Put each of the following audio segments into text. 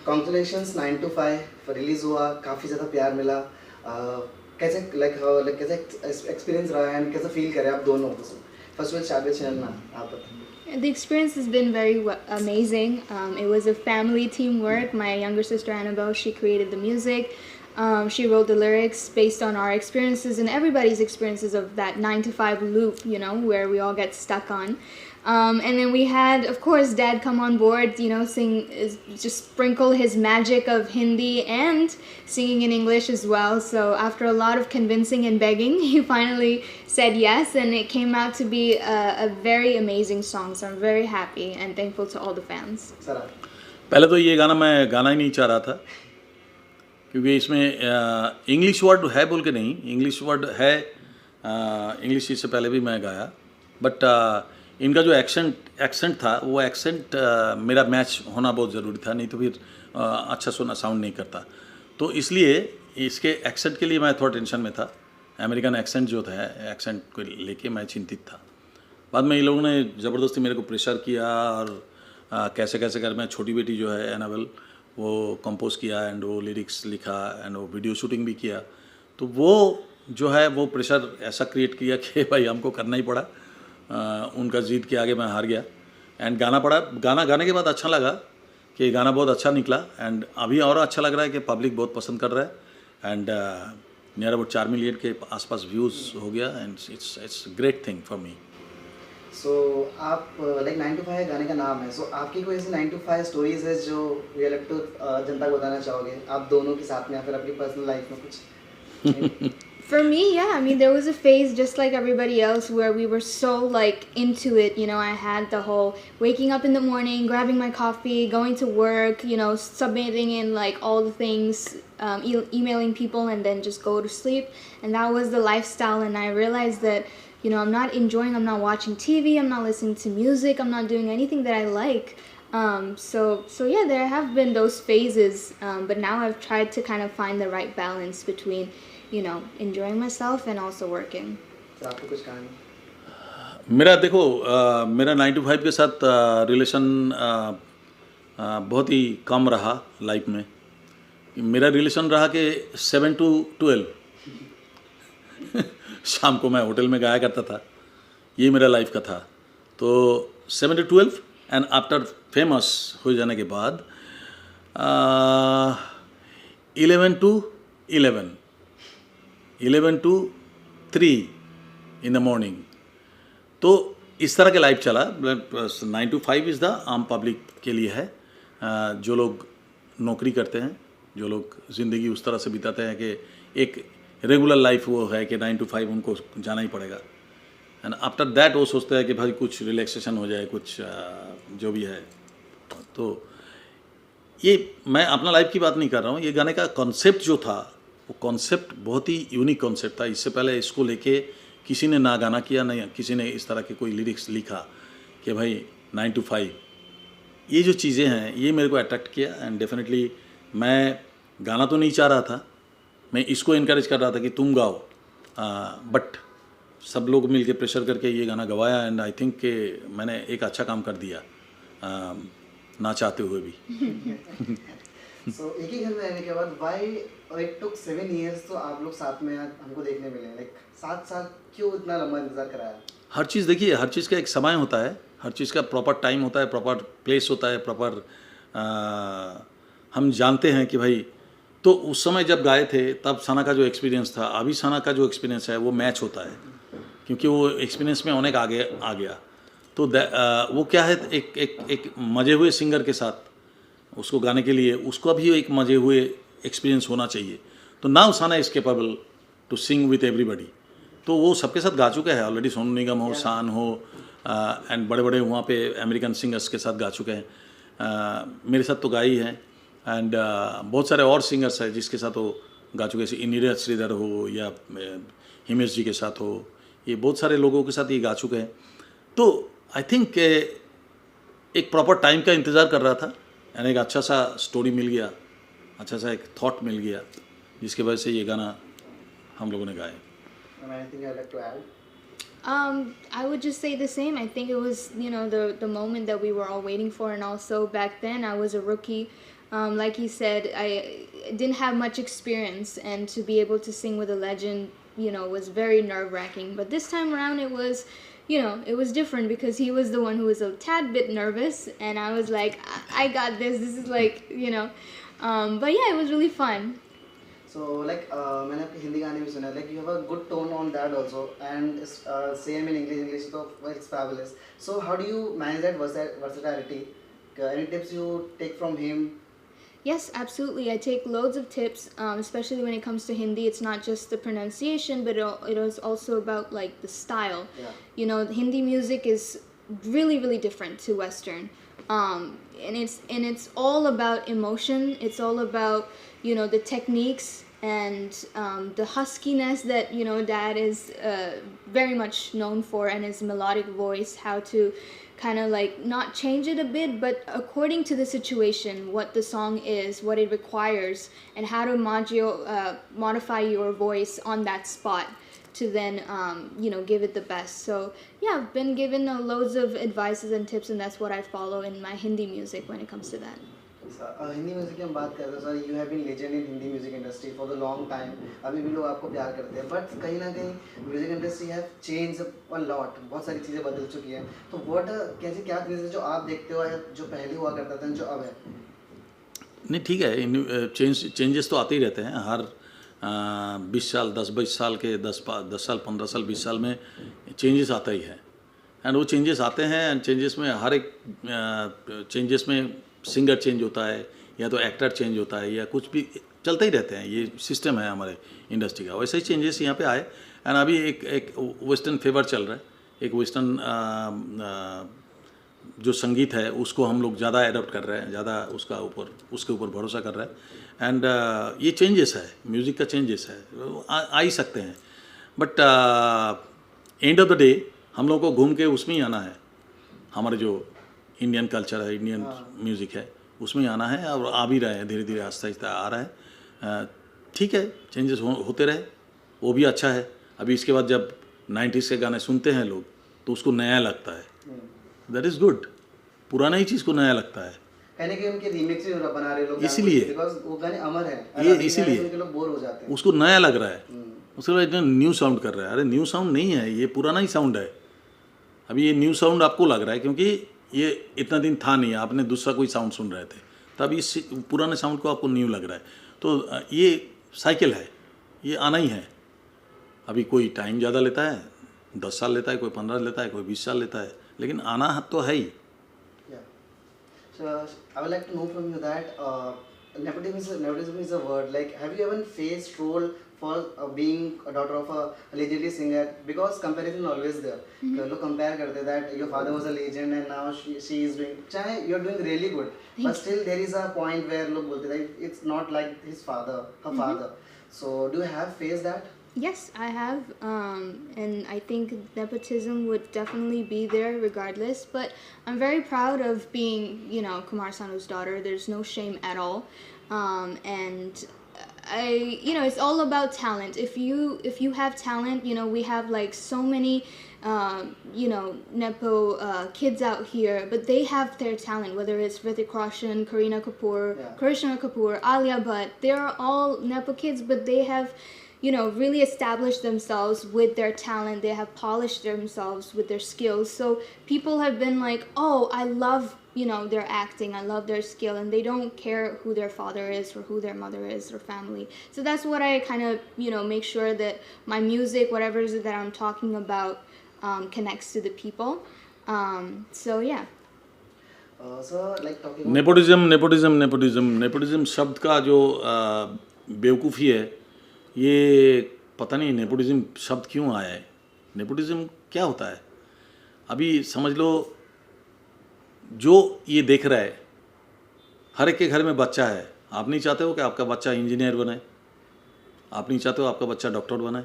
Congratulations 9 to 5 release हुआ, काफ़ी ज़्यादा प्यार मिला। कैसे कैसे एक्सपीरियंस रहा है एंड कैसा फील करें आप दोनों? First will start with Sharma, आप बताइए। The experience has been very amazing. It was a family teamwork. My younger sister Annabelle, she created the music. She wrote the lyrics based on our experiences and everybody's experiences of that 9 to 5 loop, you know, where we all get stuck on. And then we had, of course, Dad come on board, you know, just sprinkle his magic of Hindi and singing in English as well. So after a lot of convincing and begging, he finally said yes, and it came out to be a very amazing song. So I'm very happy and thankful to all the fans. पहले तो ये गाना मैं गाना ही नहीं चाह रहा था, क्योंकि इसमें इंग्लिश वर्ड है बोल के नहीं, इंग्लिश वर्ड है, इंग्लिश इससे पहले भी मैं गाया, बट इनका जो एक्सेंट था वो एक्सेंट मेरा मैच होना बहुत ज़रूरी था, नहीं तो फिर अच्छा सुना साउंड नहीं करता। तो इसलिए इसके एक्सेंट के लिए मैं थोड़ा टेंशन में था। अमेरिकन एक्सेंट जो था, एक्सेंट को लेके मैं चिंतित था। बाद में इन लोगों ने ज़बरदस्ती मेरे को प्रेशर किया और कैसे कैसे कर, मैं छोटी बेटी जो है एनाबेल, वो कंपोज किया एंड वो लिरिक्स लिखा एंड वो वीडियो शूटिंग भी किया। तो वो जो है वो प्रेशर ऐसा क्रिएट किया कि भाई हमको करना ही पड़ा। उनका जीत के आगे मैं हार गया एंड गाना पड़ा। गाना गाने के बाद अच्छा लगा कि गाना बहुत अच्छा निकला एंड अभी और अच्छा लग रहा है कि पब्लिक बहुत पसंद कर रहा है एंड नियर अबाउट 4 मिलियन के आसपास व्यूज़ हो गया and it's great thing for me. So आप लाइक 9 to 5 गाने का नाम है, सो आपकी कोई ऐसी 9 to 5 स्टोरीज है जो रियल टू जनता को बताना चाहोगे आप दोनों के साथ में, या फिर अपनी पर्सनल लाइफ में कुछ? For me, yeah, I mean, there was a phase just like everybody else where we were so like into it. You know, I had the whole waking up in the morning, grabbing my coffee, going to work, you know, submitting in like all the things, emailing people, and then just go to sleep. And that was the lifestyle. And I realized that, you know, I'm not enjoying, I'm not watching TV, I'm not listening to music, I'm not doing anything that I like. So yeah, there have been those phases, but now I've tried to kind of find the right balance between, you know, enjoying myself and also working. तो आपको कुछ कहानी? मेरा देखो, मेरा 9 to 5 के साथ relation बहुत ही कम रहा लाइफ में। मेरा रिलेशन रहा कि 7 to 12 शाम को मैं होटल में गाया करता था, ये मेरा लाइफ का था। तो 7 to 12 एंड आफ्टर फेमस हो जाने के बाद 11 to 3 इन द मॉर्निंग। तो इस तरह के लाइफ चला। 9 to 5 इज़ द आम पब्लिक के लिए है, जो लोग नौकरी करते हैं, जो लोग ज़िंदगी उस तरह से बिताते हैं कि एक रेगुलर लाइफ वो है कि 9 to 5 उनको जाना ही पड़ेगा। एंड आफ्टर दैट वो सोचते हैं कि भाई कुछ रिलैक्सेशन हो जाए, कुछ जो भी है। तो ये मैं अपना लाइफ की बात नहीं कर रहा हूँ, ये गाने का कॉन्सेप्ट जो था वो कॉन्सेप्ट बहुत ही यूनिक कॉन्सेप्ट था। इससे पहले इसको लेके किसी ने ना गाना किया, नहीं किसी ने इस तरह के कोई लिरिक्स लिखा कि भाई 9 to 5। ये जो चीज़ें हैं ये मेरे को अट्रैक्ट किया एंड डेफिनेटली मैं गाना तो नहीं चाह रहा था, मैं इसको इनकरेज कर रहा था कि तुम गाओ, बट सब लोग मिलके प्रेशर करके ये गाना गवाया एंड आई थिंक कि मैंने एक अच्छा काम कर दिया, ना चाहते हुए भी। सो एक ही घर में रहने के बाद व्हाई इट टुक 7 years तो आप लोग साथ में हमको देखने मिले, लाइक 7 साल क्यों इतना लंबा इंतजार कराया? हर चीज़ देखिए, हर चीज़ का एक समय होता है, हर चीज़ का प्रॉपर टाइम होता है, प्रॉपर प्लेस होता है, प्रॉपर हम जानते हैं कि भाई। तो उस समय जब गाए थे तब सना का जो एक्सपीरियंस था, अभी सना का जो एक्सपीरियंस है वो मैच होता है, क्योंकि वो एक्सपीरियंस में अनेक आगे आ गया। तो वो क्या है, एक मजे हुए सिंगर के साथ उसको गाने के लिए उसको भी एक मजे हुए एक्सपीरियंस होना चाहिए। तो now Sana is capable to sing with everybody. तो वो सबके साथ गा चुके हैं ऑलरेडी, सोनू निगम हो, शान हो, एंड बड़े बड़े वहाँ पे अमेरिकन सिंगर्स के साथ गा चुके हैं। मेरे साथ तो गाई हैं एंड बहुत सारे और सिंगर्स हैं जिसके साथ वो गा चुके हैं, नीरज श्रीधर हो या हिमेश जी के साथ हो, ये बहुत सारे लोगों के साथ ये गा चुके हैं। तो आई थिंक एक प्रॉपर टाइम का इंतज़ार कर रहा था एंड एक अच्छा सा स्टोरी मिल गया, अच्छा सा एक थॉट मिल गया, जिसकी वजह से ये गाना हम लोगों ने गाया। Anything I'd like to add? I would just say the same. I think it was, you know, the moment that we were all waiting for, and also back then I was a rookie. Like he said, I didn't have much experience, and to be able to sing with a legend, was very nerve-wracking. But this time around, it was, it was different because he was the one who was a tad bit nervous, and I was like, I got this. This is like, but yeah, it was really fun. So like मैंने आपके हिंदी गाने भी सुने, like you have a good tone on that also, and same in English so well, it's fabulous. So how do you manage that versatility? Any tips you take from him? Yes, absolutely. I take loads of tips, especially when it comes to Hindi. It's not just the pronunciation, but it is also about like the style. Yeah. Hindi music is really, really different to Western, and it's all about emotion. It's all about the techniques and the huskiness that Dad is very much known for, and his melodic voice. How to kind of like not change it a bit, but according to the situation, what the song is, what it requires, and how to modify your voice on that spot to then give it the best. So yeah, I've been given loads of advices and tips, and that's what I follow in my Hindi music when it comes to that. Hindi music की हम बात करते हैं sir, you have been legend in Hindi music industry for the long time, अभी भी लोग आपको प्यार करते हैं, बट कहीं ना कहीं music industry have change a lot, बहुत सारी चीज़ें बदल चुकी हैं. तो क्या चीज़ें जो आप देखते हो जो पहले हुआ करता था जो अब है? नहीं ठीक है, चेंजेस तो आते ही रहते हैं हर 20 साल 10-20 साल के 10 साल 15 साल 20 साल में चेंजेस आता ही है. एंड वो चेंजेस आते हैं, एंड चेंजेस में हर एक चेंजेस में सिंगर चेंज होता है, या तो एक्टर चेंज होता है, या कुछ भी चलते ही रहते हैं. ये सिस्टम है हमारे इंडस्ट्री का. वैसे ही चेंजेस यहाँ पे आए, एंड अभी एक वेस्टर्न फेवर चल रहा है. एक वेस्टर्न जो संगीत है उसको हम लोग ज़्यादा एडॉप्ट कर रहे हैं, ज़्यादा उसके ऊपर भरोसा कर रहे हैं. एंड ये चेंजेस है, म्यूज़िक का चेंजेस है, आ ही सकते हैं. But end of the day हम लोग को घूम के उसमें ही आना है. हमारे जो इंडियन कल्चर है, इंडियन म्यूज़िक है, उसमें आना है, और आ भी रहा है, धीरे धीरे आहिस्ता आहिस्ता आ रहा है. ठीक है, चेंजेस होते रहे, वो भी अच्छा है. अभी इसके बाद जब 90s के गाने सुनते हैं लोग तो उसको नया लगता है, दैट इज़ गुड. पुराना ही चीज़ को नया लगता है, कहने के उनके रीमिक्स भी बना रहे लोग, इसीलिए बिकॉज़ वो गाने अमर हैं, ये इसीलिए लोग बोर हो जाते हैं. उसको नया लग रहा है, उसके बाद न्यू साउंड कर रहा है. अरे न्यू साउंड नहीं है, ये पुराना ही साउंड है. अभी ये न्यू साउंड आपको लग रहा है क्योंकि ये इतना दिन था नहीं, आपने दूसरा कोई साउंड सुन रहे थे, तब इस पुराने साउंड को आपको न्यू लग रहा है. तो ये साइकिल है, ये आना ही है. अभी कोई टाइम ज़्यादा लेता है, 10 साल लेता है, कोई 15 लेता है, कोई 20 साल लेता है, लेकिन आना तो है ही. So I would like to know from you that nepotism is a word. Like, have you ever faced role for being a daughter of a legendary singer? Because comparison is always there. लोग compare करते हैं that your father was a legend and now she is doing. चाहे you're doing really good, but still there is a point where लोग बोलते हैं that it's not like his father, her father. So do you have faced that? Yes, I have, and I think nepotism would definitely be there regardless, but I'm very proud of being, Kumar Sanu's daughter. There's no shame at all, and it's all about talent. If you have talent, we have like so many, nepo kids out here, but they have their talent, whether it's Hrithik Roshan, Kareena Kapoor, Karishma Kapoor, Alia Bhatt. They're all nepo kids, but they have really established themselves with their talent. They have polished themselves with their skills. So people have been like, oh, I love, their acting. I love their skill. And they don't care who their father is or who their mother is or family. So that's what I kind of, make sure that my music, whatever it is that I'm talking about, connects to the people. So yeah. So like talking nepotism शब्द का जो बेवकूफ़ी है, ये पता नहीं nepotism शब्द क्यों आया है. नेपोटिज्म क्या होता है? अभी समझ लो, जो ये देख रहा है, हर एक के घर में बच्चा है. आप नहीं चाहते हो कि आपका बच्चा इंजीनियर बने, आप नहीं चाहते हो आपका बच्चा डॉक्टर बने,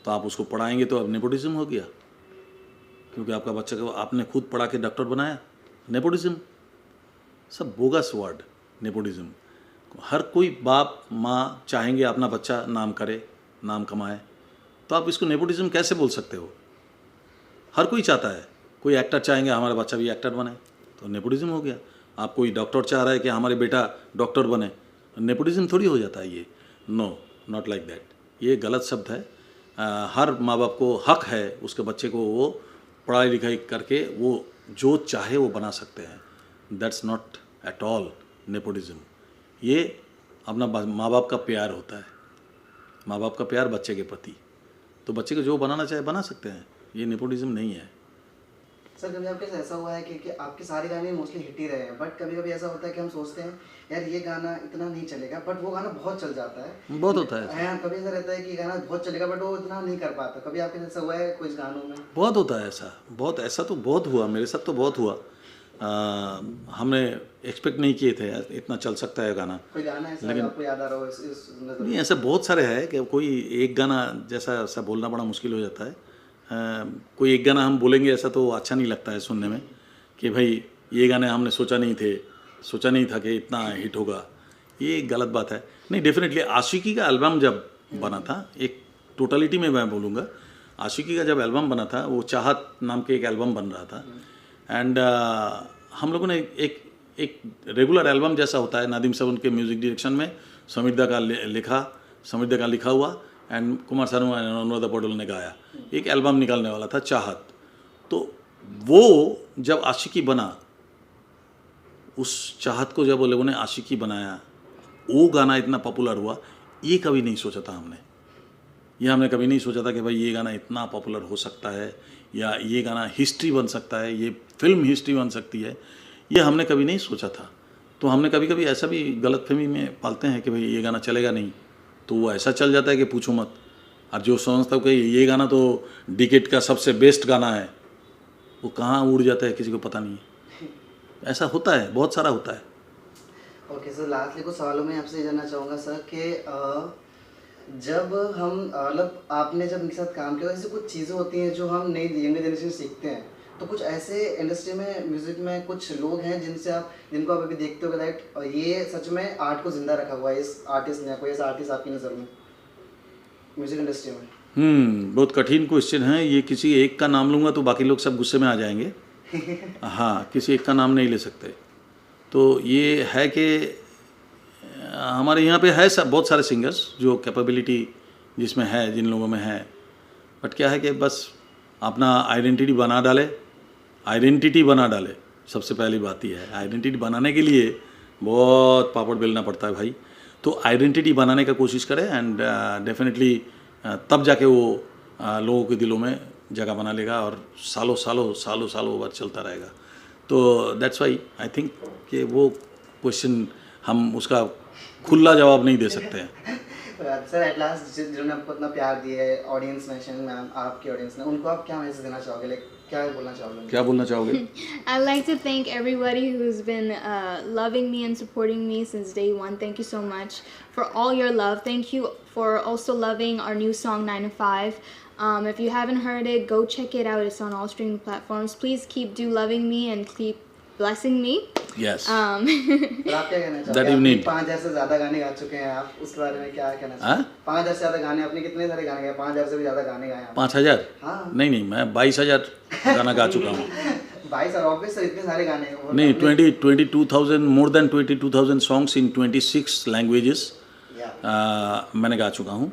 तो आप उसको पढ़ाएंगे तो अब नेपोटिज्म हो गया, क्योंकि आपका बच्चा को आपने खुद पढ़ा के डॉक्टर बनाया. नेपोटिज्म सब बोगस वर्ड. नेपोटिज्म, हर कोई बाप माँ चाहेंगे अपना बच्चा नाम करे, नाम कमाए, तो आप इसको नेपोटिज्म कैसे बोल सकते हो? हर कोई चाहता है. कोई एक्टर चाहेंगे हमारा बच्चा भी एक्टर बने, तो नेपोटिज्म हो गया. आप कोई डॉक्टर चाह रहा है कि हमारे बेटा डॉक्टर बने, नेपोटिज्म थोड़ी हो जाता है ये। No, not like that. ये गलत शब्द है। हर माँ बाप को हक है उसके बच्चे को वो पढ़ाई लिखाई करके वो जो चाहे वो बना सकते हैं। That's not at all nepotism. ये अपना माँ बाप का प्यार होता है, माँ बाप का प्यार बच्चे के प्रति। तो बच्चे को जो बनाना चाहे बना सकते हैं, ये नेपोटिज्म नहीं है। सर कभी आपके साथ ऐसा हुआ है कि आपके सारे गाने मोस्टली हिट ही रहे हैं, बट कभी कभी ऐसा होता है कि हम सोचते हैं यार ये गाना इतना नहीं चलेगा, बट वो गाना बहुत चल जाता है। बहुत होता है। हाँ, कभी ऐसा रहता है कि गाना बहुत चलेगा बट वो इतना नहीं कर पाता। कभी आपके साथ ऐसा हुआ है कुछ गानों में? बहुत होता है ऐसा, बहुत ऐसा तो बहुत हुआ, मेरे साथ तो बहुत हुआ। हमने एक्सपेक्ट नहीं किए थे यार इतना चल सकता है गाना। कोई गाना ऐसा आपको याद आ रहा हो इस नज़र? नहीं, ऐसे बहुत सारे हैं कि कोई एक गाना जैसा ऐसा बोलना बड़ा मुश्किल हो जाता है। कोई एक गाना हम बोलेंगे ऐसा तो अच्छा नहीं लगता है सुनने में कि भाई ये गाने हमने सोचा नहीं था कि इतना हिट होगा। ये गलत बात है। नहीं, डेफिनेटली आशिकी का एल्बम जब बना था, एक टोटलिटी में मैं बोलूँगा, आशिकी का जब एल्बम बना था, वो चाहत नाम के एक एल्बम बन रहा था। एंड हम लोगों ने एक रेगुलर एल्बम जैसा होता है, नादिम साहब उनके म्यूज़िक डायरेक्शन में, समीर का लिखा हुआ एंड कुमार सानू एंड अनुराधा पौडवाल ने गाया, एक एल्बम निकलने वाला था चाहत। तो वो जब आशिकी बना, उस चाहत को जब वो लोगों ने आशिकी बनाया, वो गाना इतना पॉपुलर हुआ, ये कभी नहीं सोचा था हमने। ये हमने कभी नहीं सोचा था कि भाई ये गाना इतना पॉपुलर हो सकता है या ये गाना हिस्ट्री बन सकता है, ये फिल्म हिस्ट्री बन सकती है, ये हमने कभी नहीं सोचा था। तो हमने कभी कभी ऐसा भी गलतफहमी में पालते हैं कि भाई ये गाना चलेगा नहीं, तो वो ऐसा चल जाता है कि पूछो मत। और जो समझता हूँ कि ये गाना तो डिकेड का सबसे बेस्ट गाना है, वो कहाँ उड़ जाता है किसी को पता नहीं है। ऐसा होता है, बहुत सारा होता है। ओके सर, लास्टली कुछ सवालों में आपसे ये जानना चाहूँगा सर कि जब हम मतलब आपने जब इनके साथ काम किया, ऐसी कुछ चीज़ें होती हैं जो हम नई यंगर जनरेशन सीखते हैं, तो कुछ ऐसे इंडस्ट्री में म्यूज़िक में कुछ लोग हैं जिनको आप अभी देखते हो दैट ये सच में आर्ट को ज़िंदा रखा हुआ है, इस आर्टिस्ट ने, कोई ऐसा आर्टिस्ट आपकी नज़र में म्यूज़िक इंडस्ट्री में? बहुत कठिन क्वेश्चन है ये। किसी एक का नाम लूँगा तो बाकी लोग सब गुस्से में आ जाएंगे। हाँ, किसी एक का नाम नहीं ले सकते। तो ये है कि हमारे यहाँ पे है सब बहुत सारे सिंगर्स जो कैपेबिलिटी जिसमें है, जिन लोगों में है, बट क्या है कि बस अपना आइडेंटिटी बना डाले। सबसे पहली बात ये है, आइडेंटिटी बनाने के लिए बहुत पापड़ बेलना पड़ता है भाई। तो आइडेंटिटी बनाने का कोशिश करें एंड डेफिनेटली तब जाके वो लोगों के दिलों में जगह बना लेगा और सालों बाद चलता रहेगा। तो दैट्स वाई आई थिंक कि वो क्वेश्चन हम उसका खुला जवाब नहीं दे सकते हैं। सर एट लास्ट जिन्होंने आपको इतना प्यार दिया है, ऑडियंस में, मैम आपकी ऑडियंस ने, उनको आप क्या मैसेज देना चाहोगे? लाइक क्या बोलना चाहोगे? I'd like to thank everybody who's been loving me and supporting me since day one. Thank you so much for all your love. Thank you for also loving our new song 9 to 5. If you haven't heard it, go check it out. It's on all streaming platforms. Please keep loving me and keep blessing me. Yes. और आप क्या कहना चाहोगे? That you need. 5000 से ज़्यादा गाने गा चुके हैं आप, उसके बारे में क्या कहना चाहोगे? 5000 से ज़्यादा गाने, आपने कितने सारे गाने गाए? 5000 से भी ज़्यादा गाने गाए आप? 5000? हाँ। नहीं, मैं 22,000 गाना गा चुका हूँ। 22,000 ऑब्वियस सर, इतने सारे गाने नहीं, 22,000 more than 22,000 songs in 26 languages मैंने गा चुका हूँ।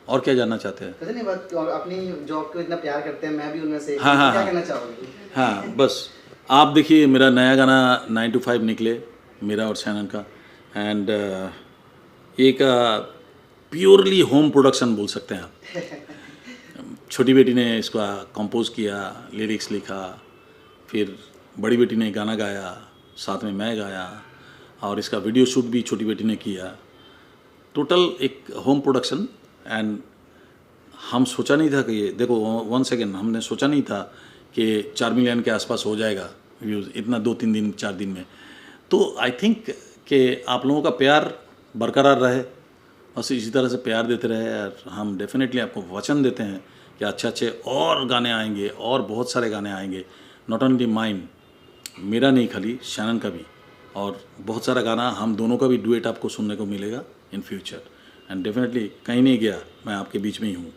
और क्या जानना चाहते हैं? कुछ नहीं, बात अपनी जॉब को इतना प्यार करते हैं, मैं भी उनमें से। हाँ, क्या कहना चाहोगे? हाँ, बस आप देखिए मेरा नया गाना 9 to 5 निकले, मेरा और शैनन का, एंड एक प्योरली होम प्रोडक्शन बोल सकते हैं आप। छोटी बेटी ने इसका कंपोज किया, लिरिक्स लिखा, फिर बड़ी बेटी ने गाना गाया, साथ में मैं गाया, और इसका वीडियो शूट भी छोटी बेटी ने किया। टोटल एक होम प्रोडक्शन। एंड हम सोचा नहीं था कि ये देखो, 1 सेकेंड, हमने सोचा नहीं था कि 4 मिलियन के आसपास हो जाएगा व्यूज़ इतना 2-3 दिन 4 दिन में। तो आई थिंक कि आप लोगों का प्यार बरकरार रहे और इसी तरह से प्यार देते रहे। और हम डेफिनेटली आपको वचन देते हैं कि अच्छे और गाने आएंगे, और बहुत सारे गाने आएंगे। नॉट ओनली माइन, मेरा नहीं खाली, शैनन का भी, और बहुत सारा गाना हम दोनों का भी डुएट आपको सुनने को मिलेगा इन फ्यूचर। एंड डेफिनेटली कहीं नहीं गया, मैं आपके बीच में ही हूँ।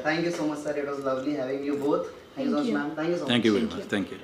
Thank you so much, sir. It was lovely having you both. Thank you so much, ma'am. Thank you so much. Thank you very much. Thank you.